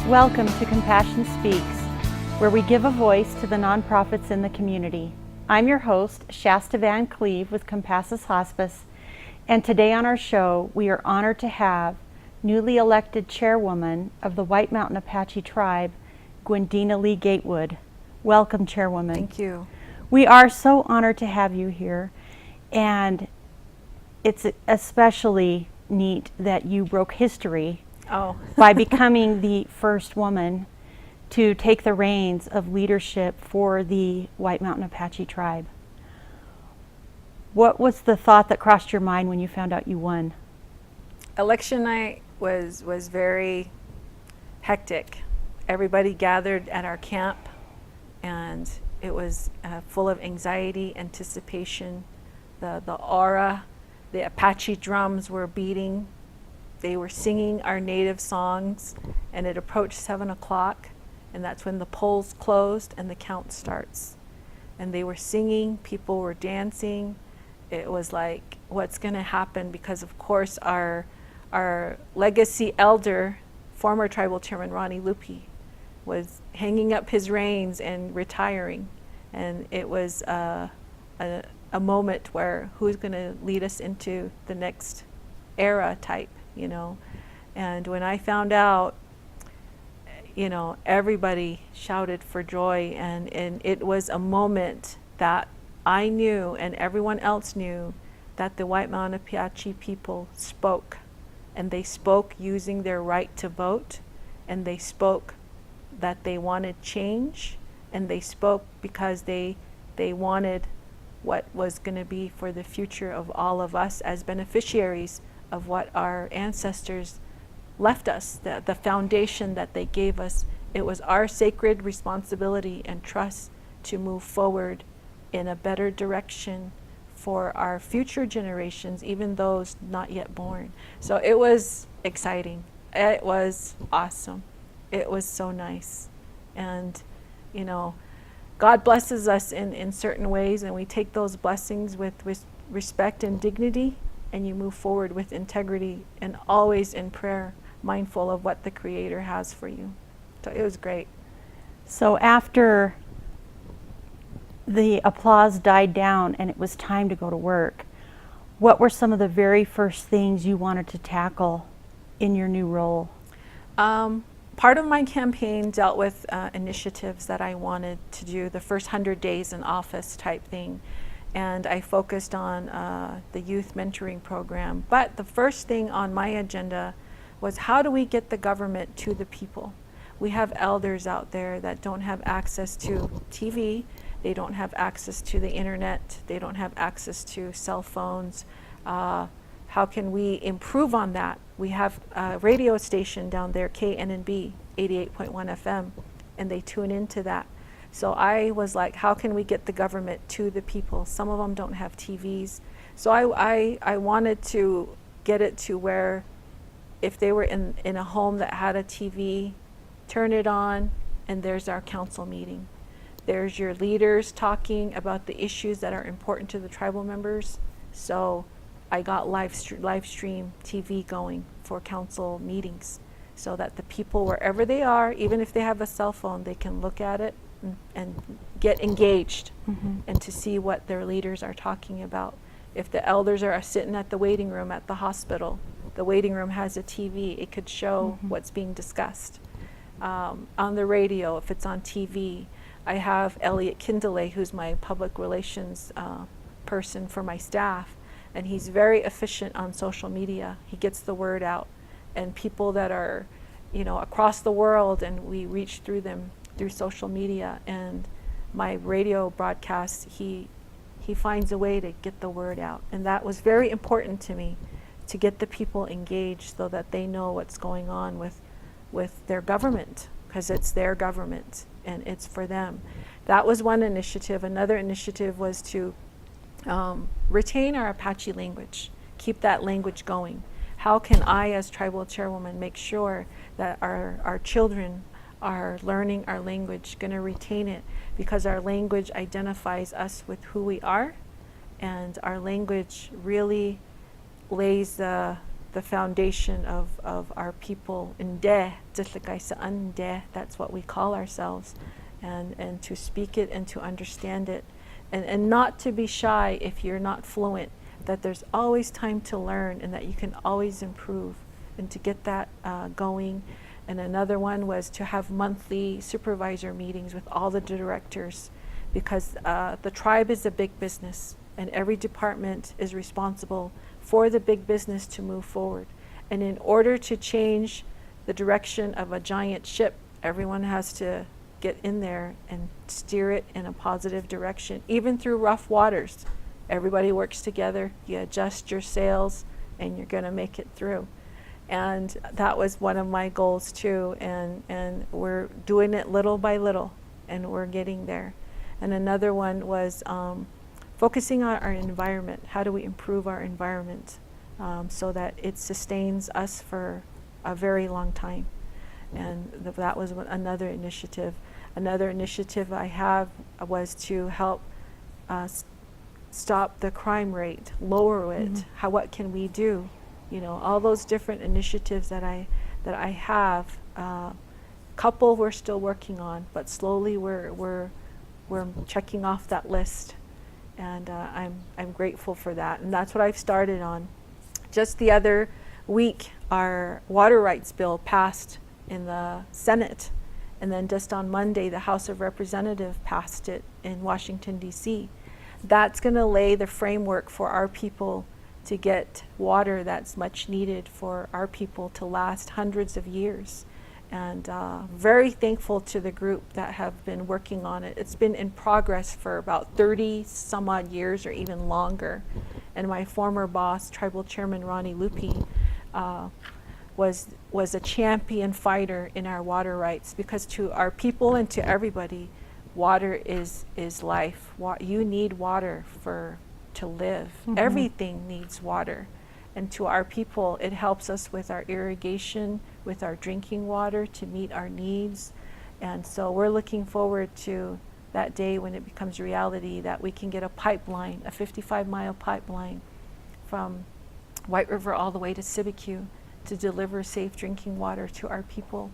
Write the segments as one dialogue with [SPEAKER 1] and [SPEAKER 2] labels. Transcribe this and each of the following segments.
[SPEAKER 1] Welcome to Compassion Speaks, where we give a voice to the nonprofits in the community. I'm your host, Shasta Van Cleve with Compassus Hospice, and today on our show, we are honored to have newly elected chairwoman of the White Mountain Apache Tribe, Gwendina Lee Gatewood. Welcome, Chairwoman.
[SPEAKER 2] Thank you.
[SPEAKER 1] We are so honored to have you here, and it's especially neat that you broke history by becoming the first woman to take the reins of leadership for the White Mountain Apache Tribe. What was the thought that crossed your mind when you found out you won?
[SPEAKER 2] Election night was very hectic. Everybody gathered at our camp, and it was full of anxiety, anticipation, the aura. The Apache drums were beating. They were singing our native songs, and it approached 7 o'clock, and that's when the polls closed and the count starts. And they were singing, people were dancing. It was like, what's going to happen? Because of course our legacy elder, former tribal chairman Ronnie Lupi, was hanging up his reins and retiring. And it was a moment where who's going to lead us into the next era type, you know. And when I found out, you know, everybody shouted for joy, and it was a moment that I knew and everyone else knew that the White Mountain Apache people spoke, and they spoke using their right to vote, and they spoke that they wanted change, and they spoke because they wanted what was going to be for the future of all of us as beneficiaries of what our ancestors left us, the foundation that they gave us. It was our sacred responsibility and trust to move forward in a better direction for our future generations, even those not yet born. So it was exciting. It was awesome. It was so nice. And, you know, God blesses us in certain ways, and we take those blessings with respect and dignity, and you move forward with integrity and always in prayer, mindful of what the Creator has for you. So it was great.
[SPEAKER 1] So after the applause died down and it was time to go to work, what were some of the very first things you wanted to tackle in your new role?
[SPEAKER 2] Part of my campaign dealt with initiatives that I wanted to do, the first 100 days in office type thing. And I focused on the youth mentoring program. But the first thing on my agenda was, how do we get the government to the people? We have elders out there that don't have access to TV. They don't have access to the internet. They don't have access to cell phones. How can we improve on that? We have a radio station down there, KNNB 88.1 FM, and they tune into that. So I was like, how can we get the government to the people? Some of them don't have TVs. So I wanted to get it to where if they were in a home that had a TV, turn it on, and there's our council meeting. There's your leaders talking about the issues that are important to the tribal members. So I got live stream TV going for council meetings, so that the people, wherever they are, even if they have a cell phone, they can look at it and get engaged, and to see what their leaders are talking about. If the elders are sitting at the waiting room at the hospital, the waiting room has a TV, it could show what's being discussed. On the radio, if it's on TV, I have Elliot Kindley, who's my public relations person for my staff, and he's very efficient on social media. He gets the word out, and people that are, you know, across the world, and we reach through them through social media. And my radio broadcasts, he finds a way to get the word out, and that was very important to me, to get the people engaged so that they know what's going on with their government, because it's their government and it's for them. That was one initiative. Another initiative was to retain our Apache language, keep that language going. How can I, as tribal chairwoman, make sure that our children are learning our language, going to retain it, because our language identifies us with who we are, and our language really lays the the foundation of our people in Deh, Deh, that's what we call ourselves, and to speak it and to understand it, and not to be shy if you're not fluent, that there's always time to learn and that you can always improve, and to get that going. And another one was to have monthly supervisor meetings with all the directors, because the tribe is a big business, and every department is responsible for the big business to move forward. And in order to change the direction of a giant ship, everyone has to get in there and steer it in a positive direction, even through rough waters. Everybody works together, you adjust your sails, and you're going to make it through. And that was one of my goals too, and we're doing it little by little, and we're getting there. And another one was focusing on our environment. How do we improve our environment so that it sustains us for a very long time? And that was another initiative. Another initiative I have was to help stop the crime rate, lower it. What can we do? You know, all those different initiatives that I have. Couple we're still working on, but slowly we're checking off that list, and I'm grateful for that. And that's what I've started on. Just the other week, our water rights bill passed in the Senate, and then just on Monday, the House of Representatives passed it in Washington, D.C. That's going to lay the framework for our people to get water that's much needed for our people to last hundreds of years. And very thankful to the group that have been working on it. It's been in progress for about 30 some odd years or even longer. And my former boss, Tribal Chairman Ronnie Lupi, was a champion fighter in our water rights, because to our people and to everybody, water is life. You need water to live. Everything needs water. And to our people, it helps us with our irrigation, with our drinking water to meet our needs. And so we're looking forward to that day when it becomes reality, that we can get a pipeline, a 55-mile pipeline from White River all the way to Sibique to deliver safe drinking water to our people.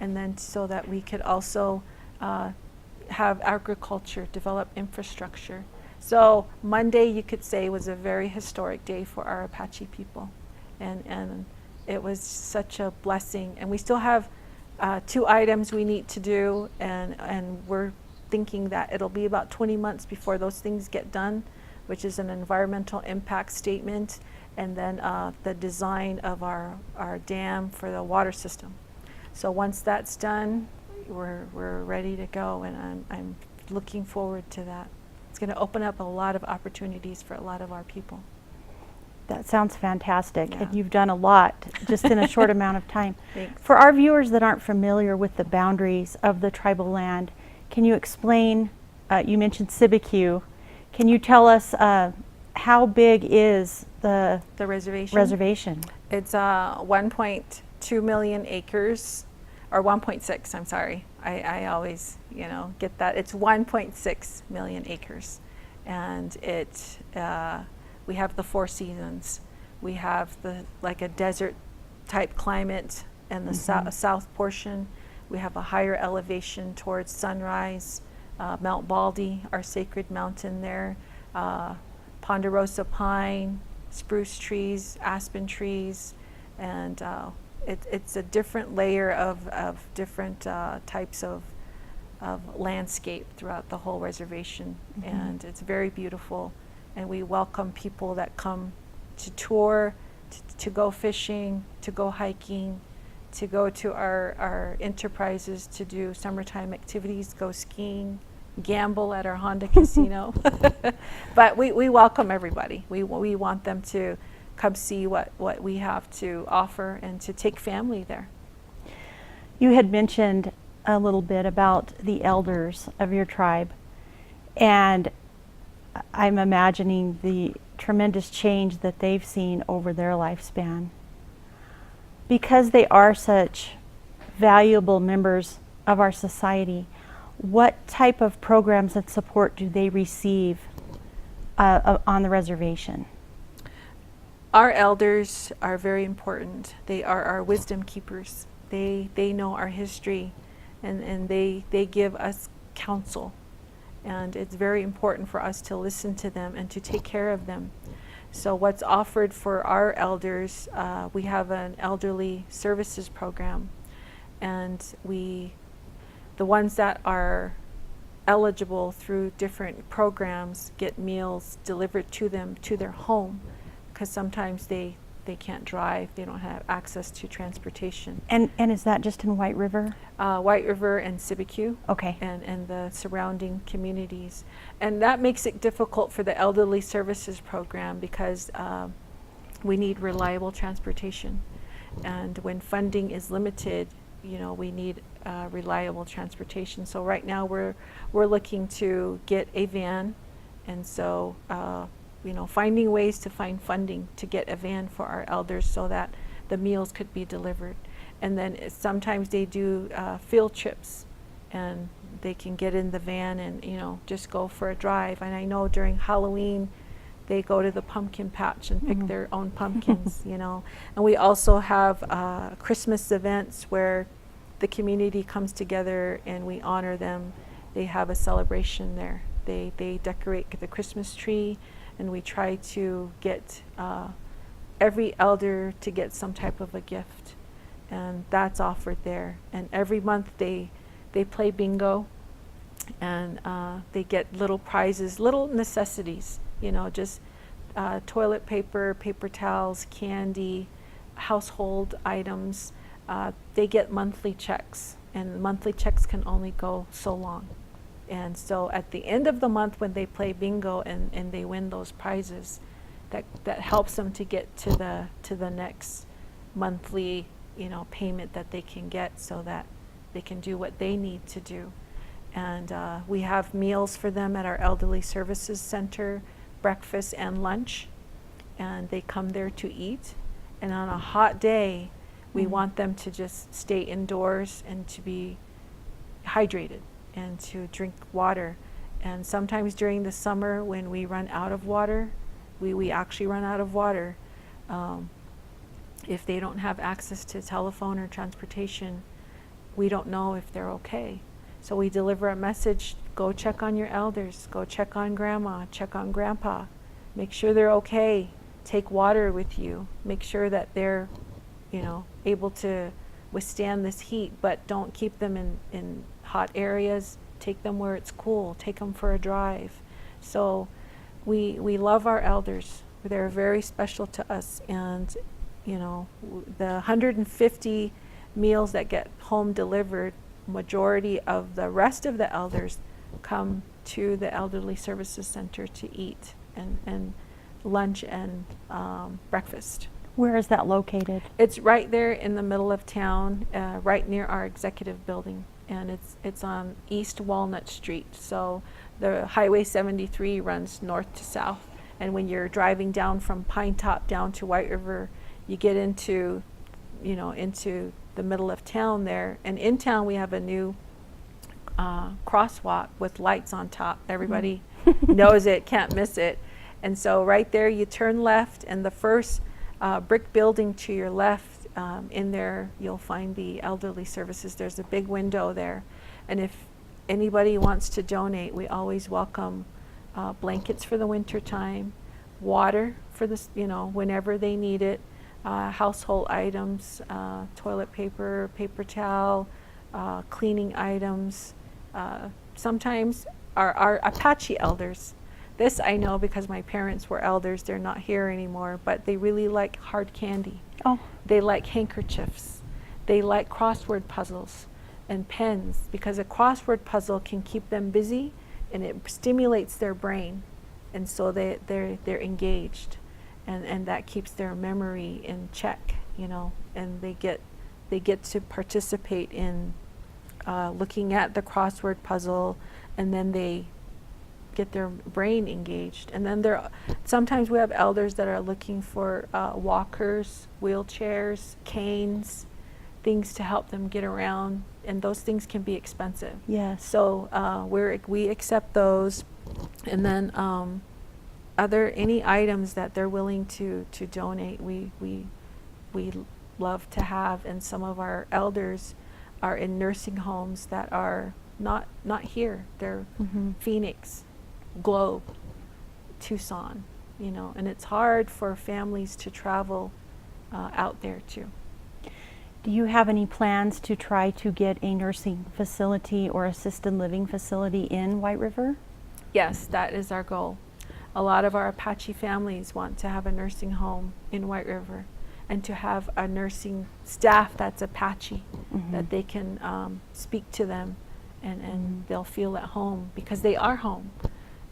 [SPEAKER 2] And then so that we could also have agriculture, develop infrastructure. So Monday, you could say, was a very historic day for our Apache people. And it was such a blessing. And we still have 2 items we need to do, and we're thinking that it'll be about 20 months before those things get done, which is an environmental impact statement, and then the design of our dam for the water system. So once that's done, we're ready to go, and I'm looking forward to that. It's going to open up a lot of opportunities for a lot of our people.
[SPEAKER 1] That sounds fantastic.
[SPEAKER 2] Yeah.
[SPEAKER 1] And you've done a lot just in a short amount of time.
[SPEAKER 2] Thanks.
[SPEAKER 1] For our viewers that aren't familiar with the boundaries of the tribal land, can you explain, you mentioned Sibique, can you tell us how big is the reservation?
[SPEAKER 2] It's 1.2 million acres, or 1.6, I'm sorry. I always, get that. It's 1.6 million acres. And we have the 4 seasons. We have like a desert type climate in the south portion. We have a higher elevation towards Sunrise, Mount Baldy, our sacred mountain there, ponderosa pine, spruce trees, aspen trees, and it's a different layer of different types of landscape throughout the whole reservation, and it's very beautiful. And we welcome people that come to tour, to go fishing, to go hiking, to go to our enterprises to do summertime activities, go skiing, gamble at our Honda casino. But we welcome everybody. We want them to come see what we have to offer and to take family there.
[SPEAKER 1] You had mentioned a little bit about the elders of your tribe, and I'm imagining the tremendous change that they've seen over their lifespan. Because they are such valuable members of our society, what type of programs and support do they receive on the reservation?
[SPEAKER 2] Our elders are very important. They are our wisdom keepers. They know our history, and they give us counsel. And it's very important for us to listen to them and to take care of them. So what's offered for our elders, we have an elderly services program, and the ones that are eligible through different programs get meals delivered to them to their home, because sometimes they can't drive, they don't have access to transportation.
[SPEAKER 1] And is that just in White River?
[SPEAKER 2] White River and Sibique,
[SPEAKER 1] Okay.
[SPEAKER 2] and the surrounding communities. And that makes it difficult for the elderly services program, because we need reliable transportation. And when funding is limited, we need reliable transportation. So right now we're looking to get a van, and so finding ways to find funding to get a van for our elders so that the meals could be delivered. And then sometimes they do field trips, and they can get in the van and just go for a drive. And I know during Halloween they go to the pumpkin patch and pick their own pumpkins. And we also have Christmas events where the community comes together and we honor them. They have a celebration there. They decorate the Christmas tree, and we try to get every elder to get some type of a gift, and that's offered there. And every month they play bingo, and they get little prizes, little necessities, just toilet paper, paper towels, candy, household items. They get monthly checks, and monthly checks can only go so long. And so at the end of the month, when they play bingo and they win those prizes, that helps them to get to the next monthly payment that they can get, so that they can do what they need to do. And we have meals for them at our Elderly Services Center, breakfast and lunch, and they come there to eat. And on a hot day, we want them to just stay indoors and to be hydrated and to drink water. And sometimes during the summer, when we run out of water, we actually run out of water. If they don't have access to telephone or transportation, we don't know if they're okay. So we deliver a message: go check on your elders, go check on grandma, check on grandpa, make sure they're okay, take water with you, make sure that they're able to withstand this heat, but don't keep them in hot areas. Take them where it's cool, take them for a drive. So we love our elders. They're very special to us. And the 150 meals that get home delivered, majority of the rest of the elders come to the Elderly Services Center to eat and lunch and breakfast.
[SPEAKER 1] Where is that located?
[SPEAKER 2] It's right there in the middle of town, right near our executive building, and it's on East Walnut Street. So the Highway 73 runs north to south, and when you're driving down from Pine Top down to White River, you get into the middle of town there. And in town we have a new crosswalk with lights on top. Everybody knows it, can't miss it. And so right there you turn left, and the first brick building to your left, in there you'll find the Elderly Services. There's a big window there, and if anybody wants to donate, we always welcome blankets for the winter time, water for this, whenever they need it, household items, toilet paper, paper towel, cleaning items. Sometimes our Apache elders, this I know because my parents were elders. They're not here anymore, but they really like hard candy.
[SPEAKER 1] Oh.
[SPEAKER 2] They like handkerchiefs. They like crossword puzzles and pens, because a crossword puzzle can keep them busy and it stimulates their brain, and so they're engaged, and that keeps their memory in check, and they get to participate in looking at the crossword puzzle, and then they get their brain engaged. And then sometimes we have elders that are looking for walkers, wheelchairs, canes, things to help them get around, and those things can be expensive.
[SPEAKER 1] Yes.
[SPEAKER 2] So we accept those. And then any items that they're willing to donate, we love to have. And some of our elders are in nursing homes that are not here. They're Phoenix, Globe, Tucson, and it's hard for families to travel out there too.
[SPEAKER 1] Do you have any plans to try to get a nursing facility or assisted living facility in White River?
[SPEAKER 2] Yes, that is our goal. A lot of our Apache families want to have a nursing home in White River, and to have a nursing staff that's Apache, that they can speak to them and they'll feel at home because they are home,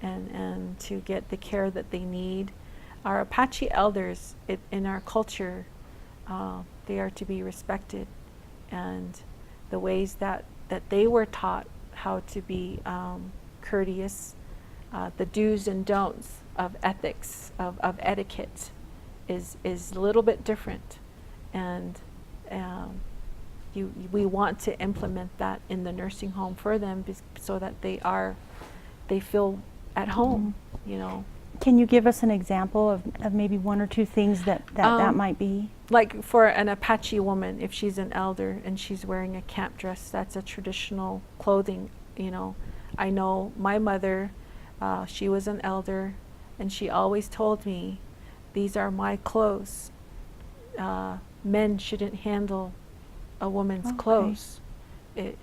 [SPEAKER 2] and to get the care that they need. Our Apache elders in our culture, they are to be respected, and the ways that they were taught how to be courteous, the do's and don'ts of ethics, of etiquette is a little bit different, and we want to implement that in the nursing home for them so that they feel at home,
[SPEAKER 1] Can you give us an example of maybe one or two things that might be?
[SPEAKER 2] Like for an Apache woman, if she's an elder and she's wearing a camp dress, that's a traditional clothing. I know my mother, she was an elder, and she always told me, these are my clothes. Men shouldn't handle a woman's clothes. It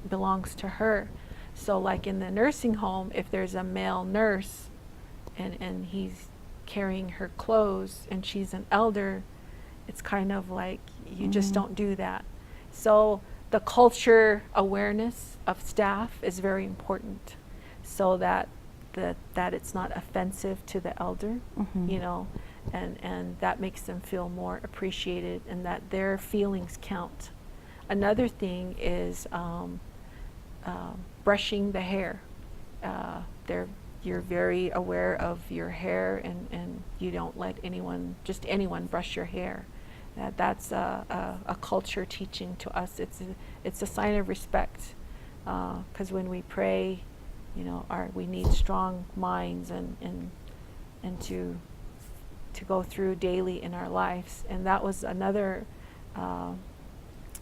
[SPEAKER 2] belongs to her. So like in the nursing home, if there's a male nurse and he's carrying her clothes and she's an elder, it's kind of like you just don't do that. So the culture awareness of staff is very important, so that it's not offensive to the elder, and that makes them feel more appreciated and that their feelings count. Another thing is brushing the hair. You're very aware of your hair, and you don't let anyone brush your hair. That's a culture teaching to us. It's a sign of respect, because when we pray, we need strong minds and to go through daily in our lives. And that was another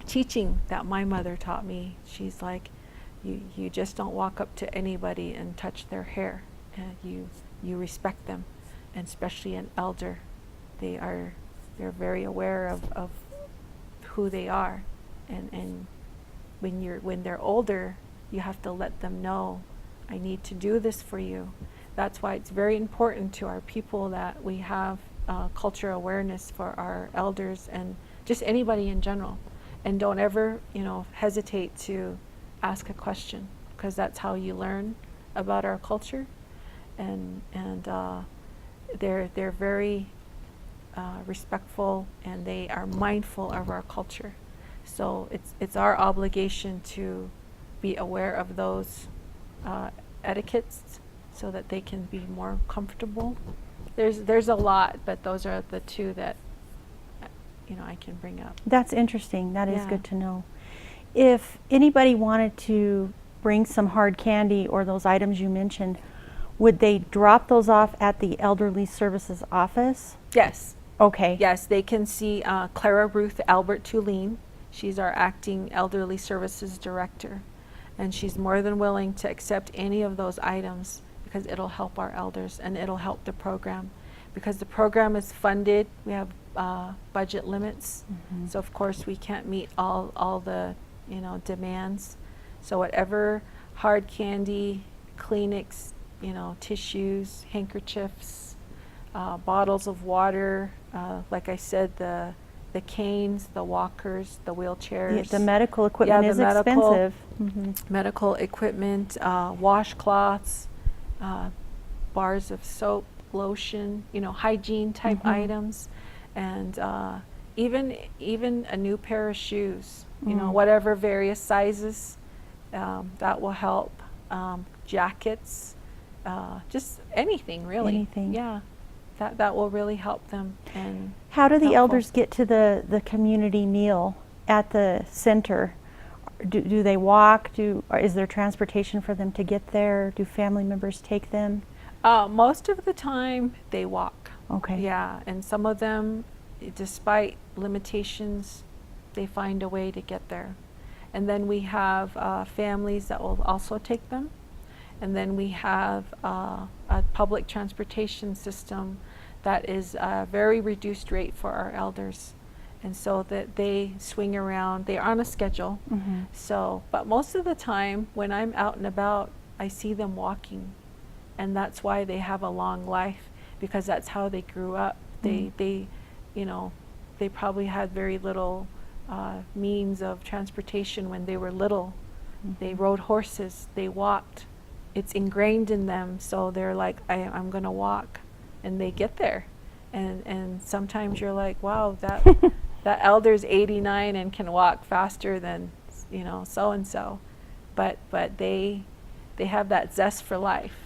[SPEAKER 2] teaching that my mother taught me. She's like, you just don't walk up to anybody and touch their hair. You respect them, and especially an elder. They're very aware of who they are, and when they're older, you have to let them know, I need to do this for you. That's why it's very important to our people that we have culture awareness for our elders and just anybody in general, and don't ever hesitate to ask a question, because that's how you learn about our culture. And they're very respectful, and they are mindful of our culture. So it's our obligation to be aware of those etiquettes so that they can be more comfortable. There's a lot, but those are the two that I can bring up.
[SPEAKER 1] That's interesting. That is good to know. If anybody wanted to bring some hard candy or those items you mentioned, would they drop those off at the Elderly Services office?
[SPEAKER 2] Yes.
[SPEAKER 1] Okay.
[SPEAKER 2] Yes, they can see Clara Ruth Albert Tulane. She's our acting Elderly Services Director, and she's more than willing to accept any of those items, because it'll help our elders and it'll help the program, because the program is funded. We have budget limits, so of course we can't meet all the demands. So whatever hard candy, Kleenex, tissues, handkerchiefs, bottles of water, like I said, the canes, the walkers, the wheelchairs.
[SPEAKER 1] The medical equipment is expensive.
[SPEAKER 2] Medical equipment, washcloths, bars of soap, lotion, hygiene type items, and even a new pair of shoes, whatever various sizes, that will help. Jackets, just anything really.
[SPEAKER 1] Anything.
[SPEAKER 2] Yeah, that will really help them. And
[SPEAKER 1] how do the elders get to the community meal at the center? Do they walk? Is there transportation for them to get there? Do family members take them?
[SPEAKER 2] Most of the time they walk.
[SPEAKER 1] Okay.
[SPEAKER 2] Yeah, and some of them, despite limitations, they find a way to get there. And then we have families that will also take them. And then we have a public transportation system that is a very reduced rate for our elders. And so that they swing around, they're on a schedule.
[SPEAKER 1] Mm-hmm.
[SPEAKER 2] So, but most of the time when I'm out and about, I see them walking. And that's why they have a long life, because that's how they grew up. They you know, they probably had very little means of transportation when they were little.
[SPEAKER 1] Mm-hmm.
[SPEAKER 2] They rode horses, they walked. It's ingrained in them, so they're like, I'm gonna walk, and they get there. And sometimes you're like, wow, that that elder's 89 and can walk faster than, you know, so and so, but they have that zest for life,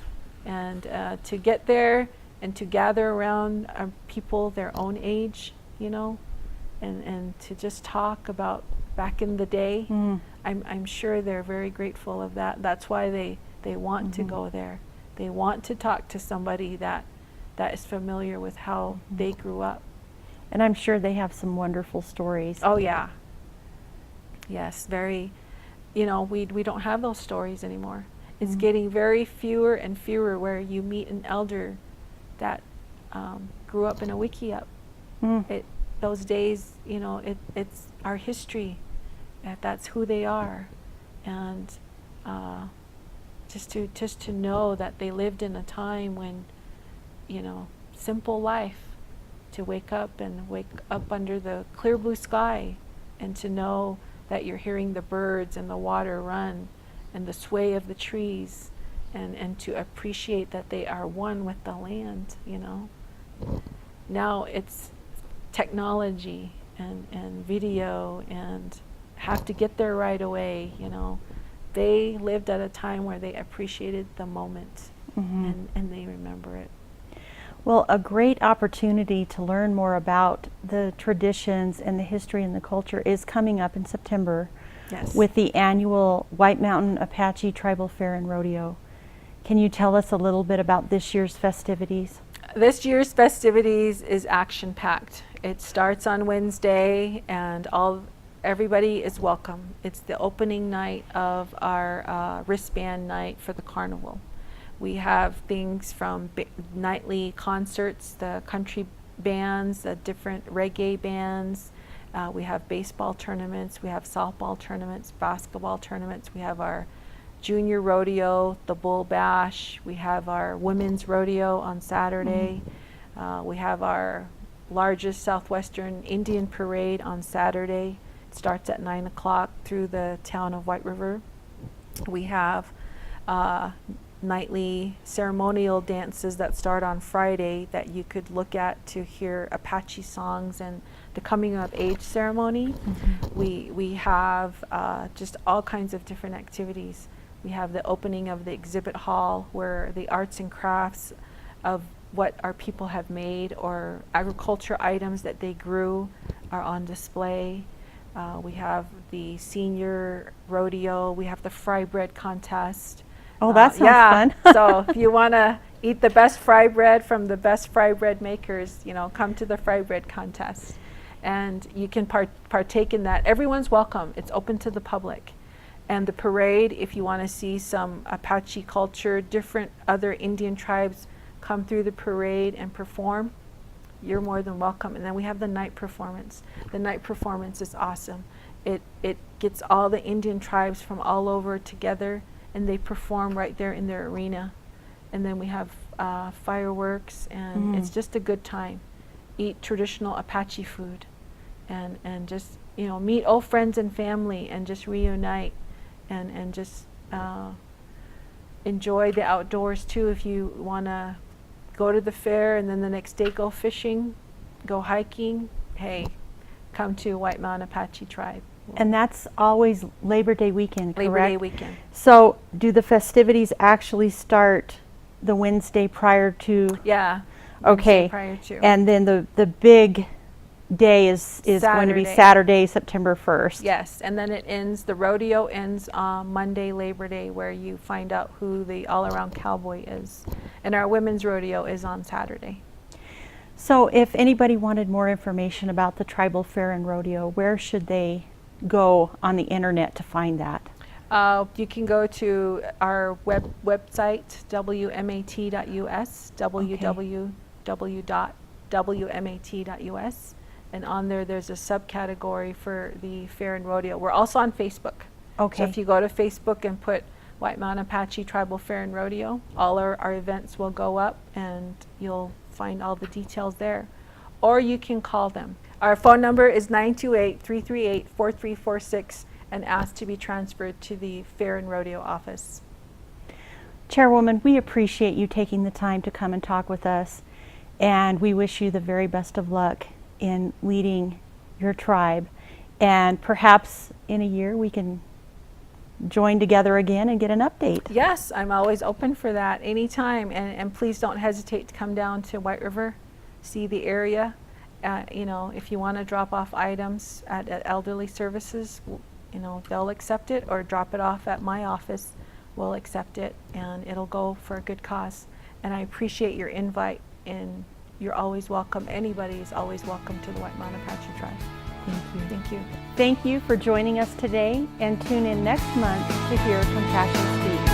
[SPEAKER 2] and to get there and to gather around people their own age, you know, and to just talk about back in the day. I'm sure they're very grateful of that. That's why they want to go there. They want to talk to somebody that is familiar with how they grew up.
[SPEAKER 1] And I'm sure they have some wonderful stories.
[SPEAKER 2] Oh yeah. Yes, very. You know, we don't have those stories anymore. It's getting very fewer and fewer where you meet an elder that grew up in a wiki-up. Those days, you know, it's our history. That's who they are, and just to know that they lived in a time when, you know, simple life. To wake up under the clear blue sky, and to know that you're hearing the birds and the water run and the sway of the trees, and to appreciate that they are one with the land, you know. Now it's technology and video, and have to get there right away, you know. They lived at a time where they appreciated the moment, and they remember it.
[SPEAKER 1] Well, a great opportunity to learn more about the traditions and the history and the culture is coming up in September.
[SPEAKER 2] Yes.
[SPEAKER 1] With the annual White Mountain Apache Tribal Fair and Rodeo. Can you tell us a little bit about this year's festivities?
[SPEAKER 2] This year's festivities is action-packed. It starts on Wednesday, and everybody is welcome. It's the opening night of our wristband night for the carnival. We have things from nightly concerts, the country bands, the different reggae bands. We have baseball tournaments, we have softball tournaments, basketball tournaments. We have our junior rodeo, the Bull Bash. We have our women's rodeo on Saturday. We have our largest Southwestern Indian Parade on Saturday. It starts at 9 o'clock through the town of White River. We have nightly ceremonial dances that start on Friday that you could look at to hear Apache songs and the coming of age ceremony. We have just all kinds of different activities. We have the opening of the exhibit hall where the arts and crafts of what our people have made or agriculture items that they grew are on display. We have the senior rodeo. We have the fry bread contest.
[SPEAKER 1] Oh, that sounds fun.
[SPEAKER 2] So if you want to eat the best fry bread from the best fry bread makers, you know, come to the fry bread contest. And you can partake in that. Everyone's welcome. It's open to the public. And the parade, if you want to see some Apache culture, different other Indian tribes come through the parade and perform, you're more than welcome. And then we have the night performance. The night performance is awesome. It gets all the Indian tribes from all over together, and they perform right there in their arena. And then we have fireworks, and it's just a good time. Eat traditional Apache food, and just, you know, meet old friends and family, and just reunite, and just enjoy the outdoors too. If you want to go to the fair and then the next day go fishing, go hiking, hey, come to White Mountain Apache Tribe.
[SPEAKER 1] And that's always Labor Day weekend, correct?
[SPEAKER 2] Labor Day weekend.
[SPEAKER 1] So do the festivities actually start the Wednesday prior to?
[SPEAKER 2] Yeah.
[SPEAKER 1] Okay.
[SPEAKER 2] Prior to.
[SPEAKER 1] And then the big day is going to be Saturday, September 1st.
[SPEAKER 2] Yes, and then it ends, the rodeo ends on Monday, Labor Day, where you find out who the all-around cowboy is. And our women's rodeo is on Saturday.
[SPEAKER 1] So if anybody wanted more information about the Tribal Fair and Rodeo, where should they go on the internet to find that?
[SPEAKER 2] You can go to our website, wmat.us, www.wmat.us, and on there's a subcategory for the fair and rodeo. We're also on Facebook.
[SPEAKER 1] Okay.
[SPEAKER 2] So if you go to Facebook and put White Mountain Apache Tribal Fair and Rodeo, all our events will go up and you'll find all the details there. Or you can call them. Our phone number is 928-338-4346 and ask to be transferred to the Fair and Rodeo office.
[SPEAKER 1] Chairwoman, we appreciate you taking the time to come and talk with us, and we wish you the very best of luck in leading your tribe. And perhaps in a year we can join together again and get an update.
[SPEAKER 2] Yes, I'm always open for that anytime, and please don't hesitate to come down to White River, see the area. If you want to drop off items at Elderly Services, they'll accept it, or drop it off at my office, we'll accept it, and it'll go for a good cause. And I appreciate your invite, and you're always welcome. Anybody is always welcome to the White Mountain Apache tribe.
[SPEAKER 1] Thank you.
[SPEAKER 2] Thank you.
[SPEAKER 1] Thank you for joining us today, and tune in next month to hear Compassion Speak.